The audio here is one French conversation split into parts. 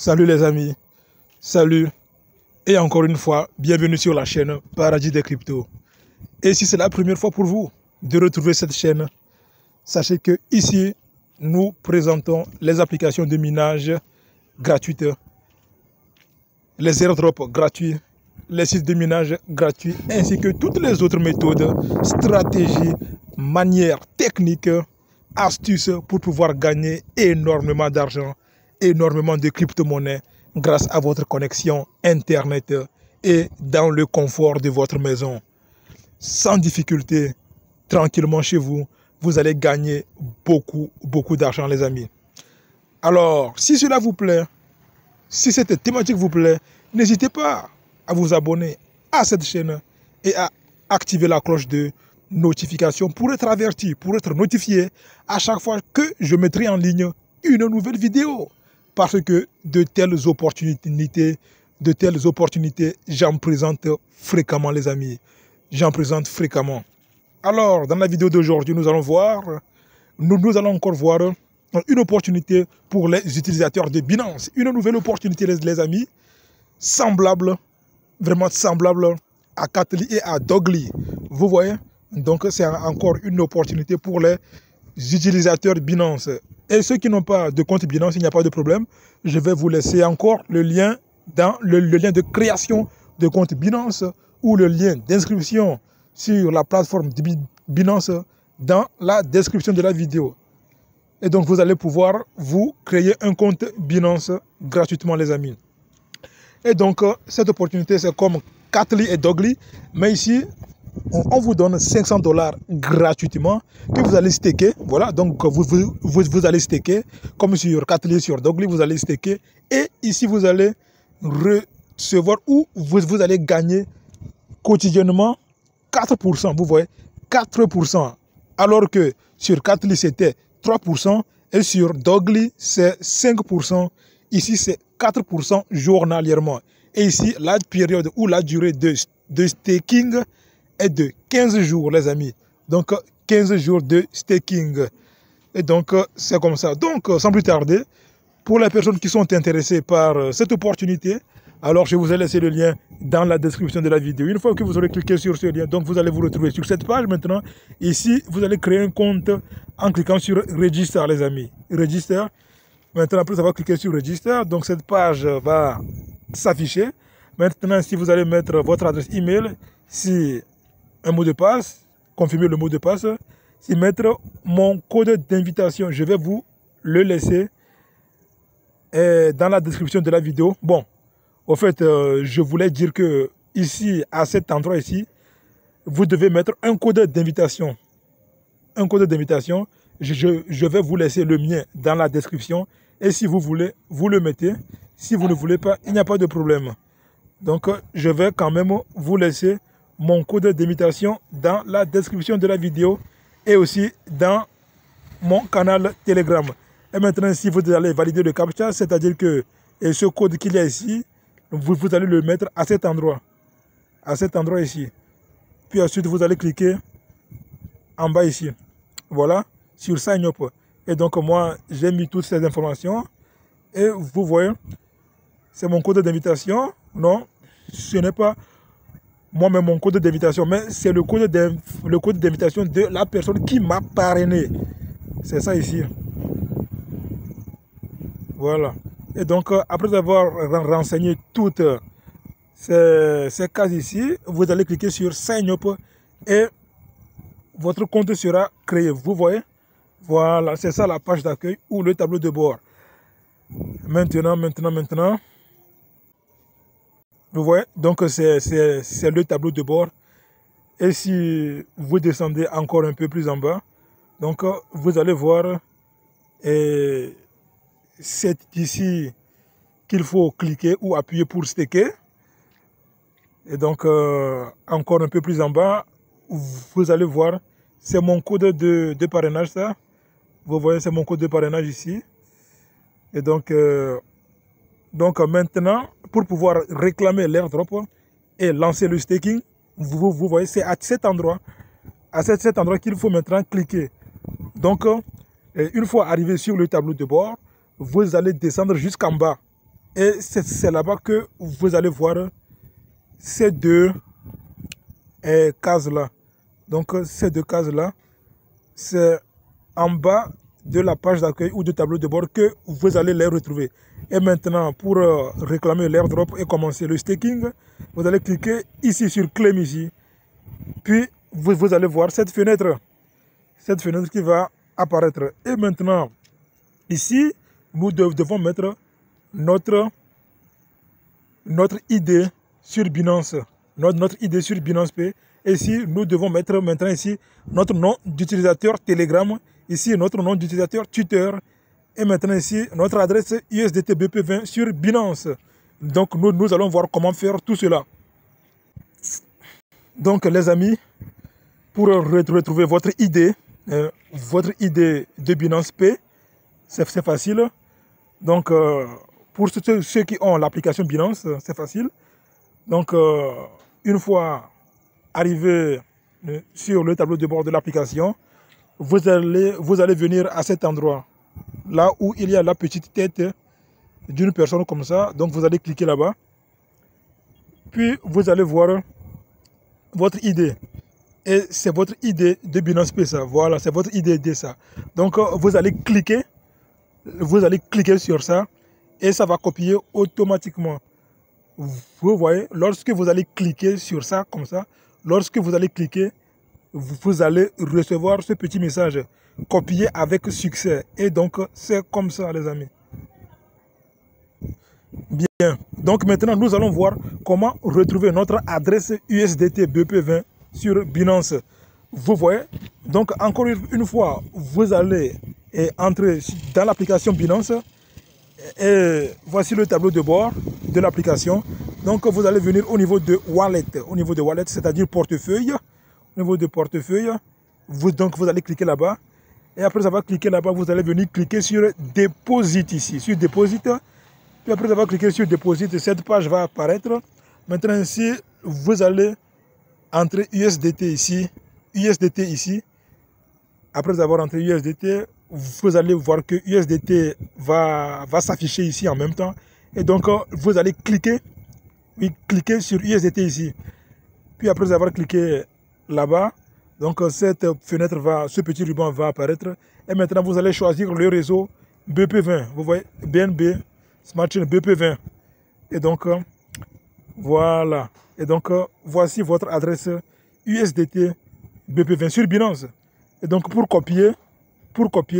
Salut les amis, salut et encore une fois, bienvenue sur la chaîne Paradis des Cryptos. Et si c'est la première fois pour vous de retrouver cette chaîne, sachez que ici, nous présentons les applications de minage gratuites, les airdrops gratuits, les sites de minage gratuits, ainsi que toutes les autres méthodes, stratégies, manières, techniques, astuces pour pouvoir gagner énormément d'argent, énormément de crypto-monnaies grâce à votre connexion Internet et dans le confort de votre maison. Sans difficulté, tranquillement chez vous, vous allez gagner beaucoup d'argent les amis. Alors, si cela vous plaît, si cette thématique vous plaît, n'hésitez pas à vous abonner à cette chaîne et à activer la cloche de notification pour être averti, pour être notifié à chaque fois que je mettrai en ligne une nouvelle vidéo. Parce que de telles opportunités, j'en présente fréquemment les amis. J'en présente fréquemment. Alors, dans la vidéo d'aujourd'hui, nous allons encore voir une opportunité pour les utilisateurs de Binance. Une nouvelle opportunité, les amis, semblable, vraiment semblable à Katly et à Dogly. Vous voyez? Donc, c'est encore une opportunité pour les utilisateurs Binance. Et ceux qui n'ont pas de compte Binance, il n'y a pas de problème. Je vais vous laisser encore le lien dans le lien de création de compte Binance ou le lien d'inscription sur la plateforme de Binance dans la description de la vidéo. Et donc, vous allez pouvoir vous créer un compte Binance gratuitement, les amis. Et donc, cette opportunité, c'est comme Katly et Dogly. Mais ici, on vous donne 500 $ gratuitement que vous allez staker. Voilà, donc vous allez staker comme sur Katly, sur Dogly, vous allez staker. Et ici, vous allez recevoir ou vous allez gagner quotidiennement 4%. Vous voyez, 4%. Alors que sur Katly, c'était 3% et sur Dogly, c'est 5%. Ici, c'est 4% journalièrement. Et ici, la période ou la durée de staking est de 15 jours, les amis. Donc, 15 jours de staking. Et donc, c'est comme ça. Donc, sans plus tarder, pour les personnes qui sont intéressées par cette opportunité, alors je vous ai laissé le lien dans la description de la vidéo. Une fois que vous aurez cliqué sur ce lien, donc vous allez vous retrouver sur cette page maintenant. Ici, vous allez créer un compte en cliquant sur Register, les amis. Register. Maintenant, après avoir cliqué sur Register, donc cette page va s'afficher. Maintenant, si vous allez mettre votre adresse email, si un mot de passe, confirmer le mot de passe, si mettre mon code d'invitation, je vais vous le laisser dans la description de la vidéo. Bon, au fait, je voulais dire que ici, à cet endroit ici, vous devez mettre un code d'invitation. Un code d'invitation. Je vais vous laisser le mien dans la description. Et si vous voulez, vous le mettez. Si vous ne voulez pas, il n'y a pas de problème. Donc, je vais quand même vous laisser mon code d'invitation dans la description de la vidéo et aussi dans mon canal Telegram. Et maintenant, si vous allez valider le CAPTCHA, c'est-à-dire que ce code qu'il y a ici, vous allez le mettre à cet endroit. À cet endroit ici. Puis ensuite, vous allez cliquer en bas ici. Voilà, sur Sign Up. Et donc, moi, j'ai mis toutes ces informations. Et vous voyez, c'est mon code d'invitation. Non, ce n'est pas moi-même mon code d'invitation, mais c'est le code d'invitation de la personne qui m'a parrainé. C'est ça ici. Voilà. Et donc, après avoir renseigné toutes ces cases ici, vous allez cliquer sur Sign Up et votre compte sera créé. Vous voyez? Voilà, c'est ça la page d'accueil ou le tableau de bord. Maintenant. Vous voyez? Donc, c'est le tableau de bord. Et si vous descendez encore un peu plus en bas, donc, vous allez voir, c'est ici qu'il faut cliquer ou appuyer pour staker. Et donc, encore un peu plus en bas, vous allez voir, c'est mon code de parrainage, ça. Vous voyez, c'est mon code de parrainage ici. Et donc maintenant, pour pouvoir réclamer l'airdrop et lancer le staking, vous voyez, c'est à cet endroit qu'il faut maintenant cliquer. Donc, une fois arrivé sur le tableau de bord, vous allez descendre jusqu'en bas. Et c'est là-bas que vous allez voir ces deux cases-là. Donc ces deux cases-là, c'est en bas de la page d'accueil ou du tableau de bord que vous allez les retrouver. Et maintenant, pour réclamer l'airdrop et commencer le staking, vous allez cliquer ici sur Claim ici. Puis, vous allez voir cette fenêtre qui va apparaître. Et maintenant, ici, nous devons mettre notre ID sur Binance. Notre ID sur Binance Pay. Et ici, nous devons mettre maintenant ici notre nom d'utilisateur Telegram. Ici, notre nom d'utilisateur Twitter. Et maintenant ici, notre adresse USDT BP20 sur Binance. Donc, nous allons voir comment faire tout cela. Donc, les amis, pour retrouver votre ID de Binance Pay, c'est facile. Donc, pour ceux qui ont l'application Binance, c'est facile. Donc, une fois arrivé sur le tableau de bord de l'application, vous allez venir à cet endroit, là où il y a la petite tête d'une personne comme ça. Donc, vous allez cliquer là-bas. Puis, vous allez voir votre ID. Et c'est votre ID de Binance Pay, ça. Voilà, c'est votre ID de ça. Donc, vous allez cliquer sur ça et ça va copier automatiquement. Vous voyez, lorsque vous allez cliquer sur ça, comme ça, lorsque vous allez cliquer, vous allez recevoir ce petit message copié avec succès. Et donc, c'est comme ça, les amis. Bien. Donc, maintenant, nous allons voir comment retrouver notre adresse USDT BP20 sur Binance. Vous voyez, donc encore une fois, vous allez entrer dans l'application Binance et voici le tableau de bord de l'application. Donc vous allez venir au niveau de Wallet, c'est-à-dire portefeuille. Au niveau de portefeuille, vous allez cliquer là-bas et après avoir cliqué là-bas, vous allez venir cliquer sur Deposit ici, sur Deposit. Puis après avoir cliqué sur Deposit, cette page va apparaître. Maintenant ici, vous allez entrer USDT ici. Après avoir entré USDT, vous allez voir que USDT va s'afficher ici en même temps. Et donc, vous allez cliquer sur USDT ici. Puis après avoir cliqué là-bas, donc cette fenêtre ce petit ruban va apparaître. Et maintenant, vous allez choisir le réseau BP20. Vous voyez, BNB Smart Chain BP20. Et donc, voilà. Et donc, voici votre adresse USDT BP20 sur Binance. Et donc, pour copier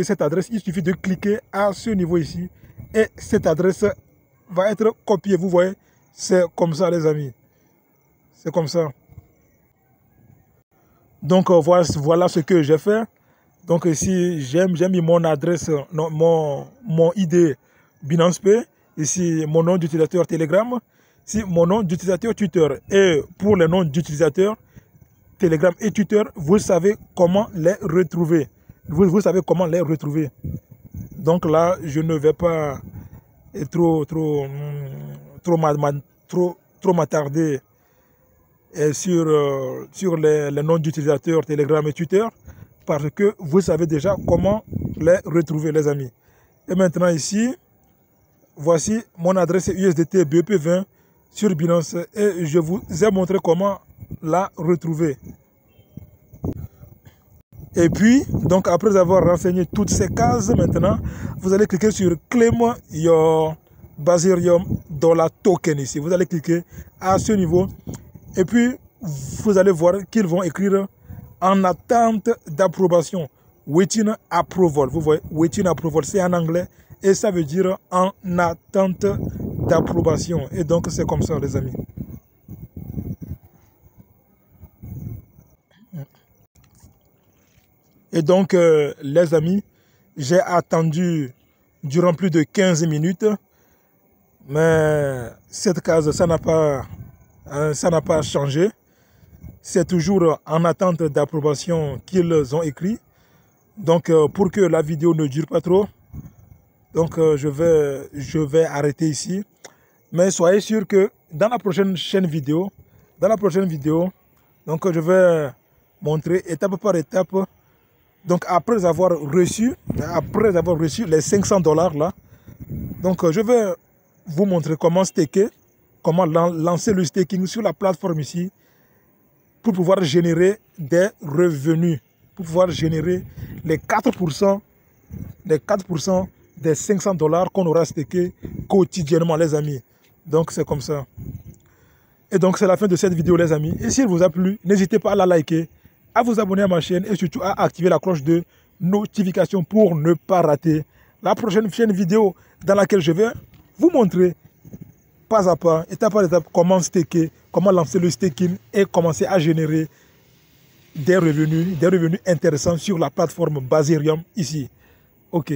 cette adresse, il suffit de cliquer à ce niveau ici. Et cette adresse va être copiée. Vous voyez, c'est comme ça, les amis. C'est comme ça. Donc, voilà ce que j'ai fait. Donc, ici, j'ai mis mon adresse, mon ID Binance Pay. Ici, mon nom d'utilisateur Telegram. Ici, mon nom d'utilisateur Twitter. Et pour les noms d'utilisateurs Telegram et Twitter, vous savez comment les retrouver. Vous savez comment les retrouver. Donc là, je ne vais pas trop m'attarder sur les noms d'utilisateurs Telegram et Twitter parce que vous savez déjà comment les retrouver, les amis. Et maintenant ici, voici mon adresse USDT BP20 sur Binance et je vous ai montré comment la retrouver. Et puis, donc après avoir renseigné toutes ces cases, maintenant, vous allez cliquer sur Claim Your Baserium Dollar Token ici. Vous allez cliquer à ce niveau et puis vous allez voir qu'ils vont écrire en attente d'approbation. Waiting Approval. Vous voyez, Waiting Approval, c'est en anglais et ça veut dire en attente d'approbation. Et donc, c'est comme ça, les amis. Et donc, les amis, j'ai attendu durant plus de 15 minutes, mais cette case, ça n'a pas changé. C'est toujours en attente d'approbation qu'ils ont écrit. Donc, pour que la vidéo ne dure pas trop, donc je vais arrêter ici. Mais soyez sûr que dans la prochaine vidéo, donc je vais montrer étape par étape. Donc après avoir reçu les $500 là, donc je vais vous montrer comment staker, comment lancer le staking sur la plateforme ici pour pouvoir générer des revenus, pour pouvoir générer les 4% des 500 $ qu'on aura staké quotidiennement, les amis. Donc, c'est comme ça. Et donc, c'est la fin de cette vidéo, les amis. Et s'il vous a plu, n'hésitez pas à la liker, à vous abonner à ma chaîne et surtout à activer la cloche de notification pour ne pas rater la prochaine chaîne vidéo dans laquelle je vais vous montrer pas à pas, étape par étape, comment staker, comment lancer le staking et commencer à générer des revenus intéressants sur la plateforme Baserium ici. Ok.